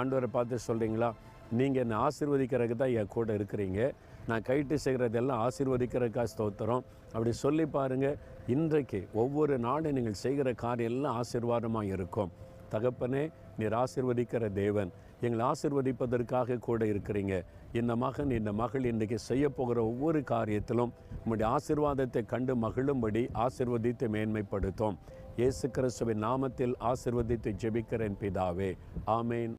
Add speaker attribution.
Speaker 1: ஆண்டவரை பார்த்து சொல்கிறீங்களா, நீங்கள் என்னை ஆசீர்வதிக்கிறதுக்கு தான் என் கூட இருக்கிறீங்க, நான் கைட்டு செய்கிறதெல்லாம் ஆசீர்வதிக்கிறதுக்காக ஸ்தோத்திரம். அப்படி சொல்லி பாருங்கள். இன்றைக்கு ஒவ்வொரு நாளும் நீங்கள் செய்கிற காரியம் எல்லாம் ஆசீர்வாதமாக இருக்கும். தகப்பனே, நீர் ஆசீர்வதிக்கிற தேவன், எங்களை ஆசீர்வதிப்பதற்காக கூட இருக்கிறீங்க. இந்த மகன் இந்த மகள் இன்றைக்கி செய்ய போகிற ஒவ்வொரு காரியத்திலும் உம்முடைய ஆசீர்வாதத்தை கண்டு மகிழும்படி ஆசீர்வதித்து மேன்மைப்படுத்தும். இயேசு கிறிஸ்துவின் நாமத்தில் ஆசீர்வதித்து ஜெபிக்கிறேன் பிதாவே. ஆமேன்,